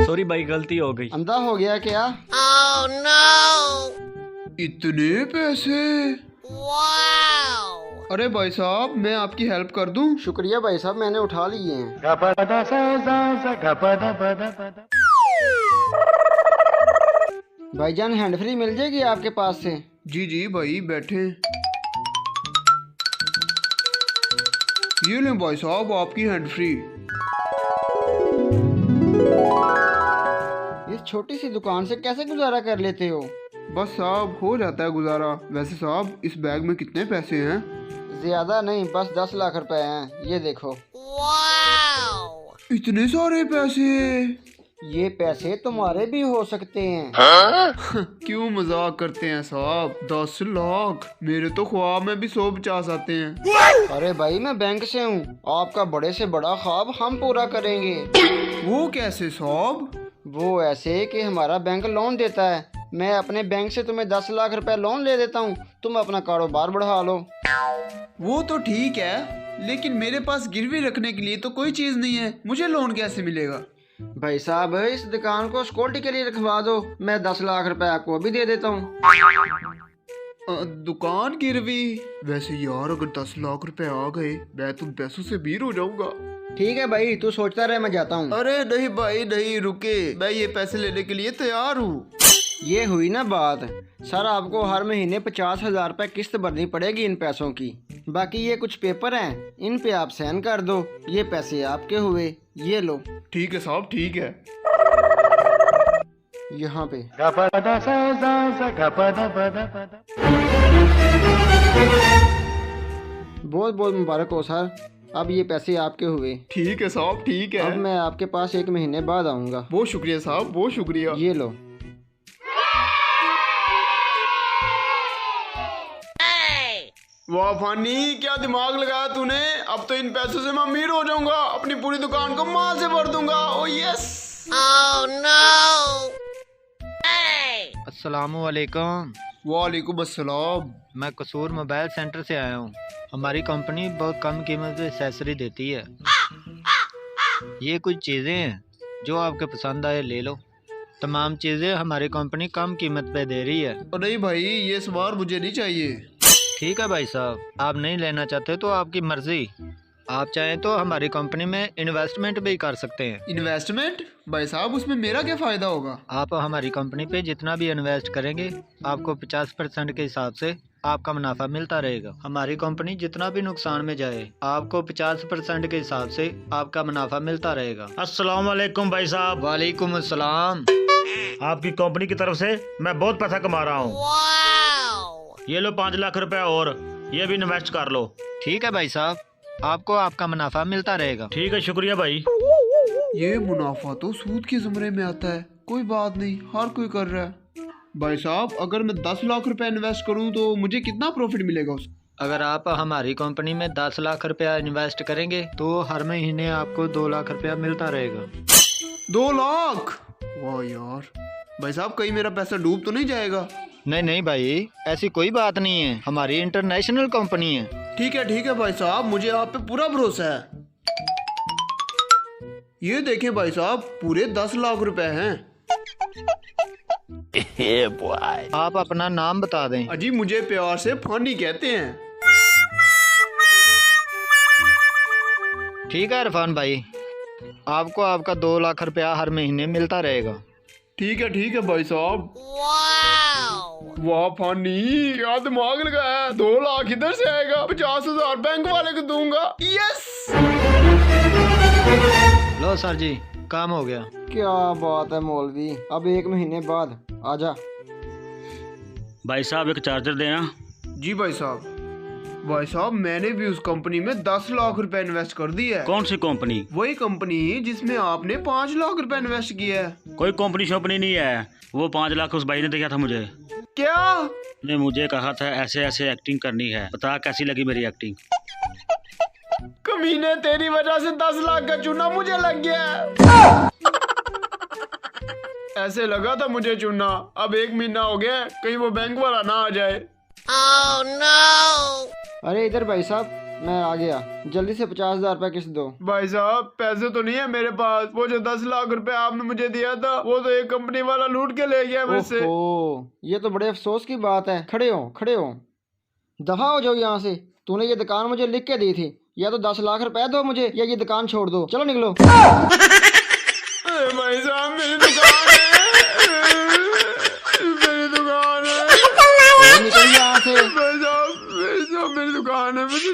Sorry भाई, गलती हो गई। अंधा हो गया क्या? Oh no! इतने पैसे? अरे भाई साहब, मैं आपकी हेल्प कर दूं? शुक्रिया भाई साहब, मैंने उठा लिए हैं। भाईजान हैंड फ्री मिल जाएगी आपके पास से? जी जी भाई, बैठे। ये लें भाई साहब, आपकी हैंड फ्री। इस छोटी सी दुकान से कैसे गुजारा कर लेते हो? बस साहब, हो जाता है गुजारा। वैसे साहब, इस बैग में कितने पैसे हैं? ज्यादा नहीं, बस 10 लाख रुपए हैं, ये देखो। Wow! इतने सारे पैसे? ये पैसे तुम्हारे भी हो सकते हैं। क्यों मजाक करते हैं साहब? 10 लाख? मेरे तो ख्वाब में भी 150 आते हैं। अरे भाई, मैं बैंक से हूँ, आपका बड़े से बड़ा ख्वाब हम पूरा करेंगे। वो कैसे साहब? वो ऐसे कि हमारा बैंक लोन देता है। मैं अपने बैंक से तुम्हें 10 लाख रुपए लोन ले देता हूँ, तुम अपना कारोबार बढ़ा लो। वो तो ठीक है, लेकिन मेरे पास गिरवी रखने के लिए तो कोई चीज नहीं है, मुझे लोन कैसे मिलेगा? भाई साहब, इस दुकान को सिक्योरिटी के लिए रखवा दो, मैं 10 लाख रुपए आपको अभी दे देता हूँ। दुकान गिरवी? वैसे यार, अगर 10 लाख रुपए आ गए, मैं तुम पैसों से बीर हो जाऊंगा। ठीक है भाई, तू सोचता रहे, मैं जाता हूँ। अरे नहीं भाई नहीं, रुके, मैं ये पैसे लेने के लिए तैयार हूँ। ये हुई ना बात। सर, आपको हर महीने 50,000 रुपए किस्त भरनी पड़ेगी इन पैसों की। बाकी ये कुछ पेपर हैं, इन पे आप साइन कर दो, ये पैसे आपके हुए, ये लो। ठीक है साहब, ठीक है। यहाँ पे। बहुत बहुत मुबारक हो सर, अब ये पैसे आपके हुए। ठीक है साहब, ठीक है। अब मैं आपके पास 1 महीने बाद आऊँगा। बहुत शुक्रिया साहब, बहुत शुक्रिया। ये लो। वाह फानी, क्या दिमाग लगाया तूने। अब तो इन पैसों से मैं अमीर हो जाऊंगा, अपनी पूरी दुकान को माल से भर दूंगा। ओ यस। Oh no! Hey! अस्सलामुअलैकुम। वालेकुम अस्सलाम। मैं कसूर मोबाइल सेंटर से आया हूँ। हमारी कंपनी बहुत कम कीमत पे एक्सेसरी देती है। ये कुछ चीज़ें हैं, जो आपके पसंद आए ले लो। तमाम चीज़ें हमारी कंपनी कम कीमत पे दे रही है। और नहीं भाई, ये सामान मुझे नहीं चाहिए। ठीक है भाई साहब, आप नहीं लेना चाहते तो आपकी मर्जी। आप चाहें तो हमारी कंपनी में इन्वेस्टमेंट भी कर सकते हैं। इन्वेस्टमेंट? भाई साहब, उसमें मेरा क्या फायदा होगा? आप हमारी कंपनी पे जितना भी इन्वेस्ट करेंगे, आपको 50% के हिसाब से आपका मुनाफा मिलता रहेगा। हमारी कंपनी जितना भी नुकसान में जाए, आपको 50% के हिसाब से आपका मुनाफा मिलता रहेगा। अस्सलाम वालेकुम भाई साहब। वालेकुम अस्सलाम। आपकी कंपनी की तरफ से मैं बहुत पैसा कमा रहा हूँ। Wow! ये लो 5 लाख रुपए, और ये भी इन्वेस्ट कर लो। ठीक है भाई साहब, आपको आपका मुनाफा मिलता रहेगा। ठीक है, शुक्रिया भाई। ये मुनाफा तो सूद के ज़मरे में आता है। कोई बात नहीं, हर कोई कर रहा है। भाई साहब, अगर मैं 10 लाख रुपए इन्वेस्ट करूं तो मुझे कितना प्रॉफिट मिलेगा उसका? अगर आप हमारी कंपनी में 10 लाख रुपया इन्वेस्ट करेंगे तो हर महीने आपको 2 लाख रुपया मिलता रहेगा। 2 लाख? वाह यार। भाई साहब, कहीं मेरा पैसा डूब तो नहीं जाएगा? नहीं नहीं भाई, ऐसी कोई बात नहीं है, हमारी इंटरनेशनल कंपनी है। ठीक है भाई साहब, मुझे आप पे पूरा भरोसा है। ये देखें भाई साहब, पूरे 10 लाख रुपए हैं। आप अपना नाम बता दें। अजी, मुझे प्यार से फानी कहते हैं। ठीक है इरफान भाई, आपको आपका 2 लाख रुपया हर महीने मिलता रहेगा। ठीक है भाई साहब। Wow! वाह फानी, क्या दिमाग लगाया। 2 लाख इधर से आएगा, 50,000 बैंक वाले को दूंगा। यस। लो सर जी, काम हो गया। क्या बात है मौलवी, अब 1 महीने बाद आजा। भाई साहब, एक चार्जर देना। जी भाई साहब। भाई साहब, मैंने भी उस कंपनी में 10 लाख रुपए इन्वेस्ट कर दिया है। कौन सी कंपनी? वही कंपनी जिसमें आपने 5 लाख रुपए इन्वेस्ट किया है। कोई कंपनी शोपनी नहीं है, वो 5 लाख उस भाई ने दिया था मुझे। क्या? ने मुझे कहा था ऐसे ऐसे एक्टिंग करनी है। बता कैसी लगी मेरी एक्टिंग? कमीने, तेरी वजह से 10 लाख का चूना मुझे लग गया। ऐसे लगा था मुझे चूना। अब 1 महीना हो गया, कहीं वो बैंक वाला ना आ जाए। Oh no! अरे इधर भाई साहब, मैं आ गया, जल्दी से 50,000 रुपये किस्त दो। भाई साहब पैसे तो नहीं है मेरे पास, वो जो 10 लाख रुपए आपने मुझे दिया था वो तो एक कंपनी वाला लूट के ले गया मुझसे। ओहो, ये तो बड़े अफसोस की बात है। खड़े हो खड़े हो, दफा हो जाओ यहाँ से। तूने ये दुकान मुझे लिख के दी थी, या तो 10 लाख रुपए दो मुझे या ये दुकान छोड़ दो। चलो निकलो। अरे भाई साहब मेरी दुकान है, मेरी दुकान है। निकल यहाँ से। भाई साहब मेरी दुकान है, मुझे